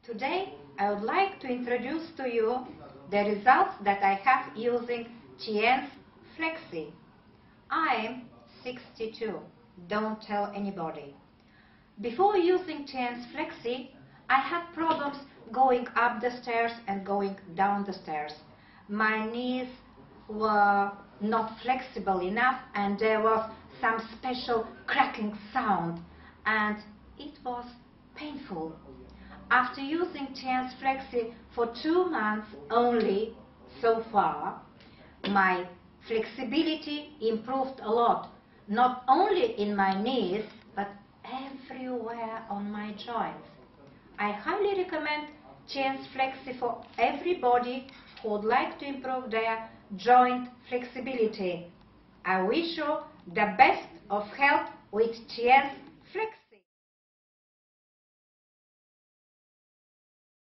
Today I would like to introduce to you the results that I have using TIENS Flexi. I am 62. Don't tell anybody. Before using TIENS Flexi, I had problems going up the stairs and going down the stairs. My knees were not flexible enough and there was some special cracking sound and it was painful. After using TIENS Flexi for 2 months only so far, my flexibility improved a lot, not only in my knees but everywhere on my joints. I highly recommend TIENS Flexi for everybody who would like to improve their joint flexibility. I wish you the best of health with TIENS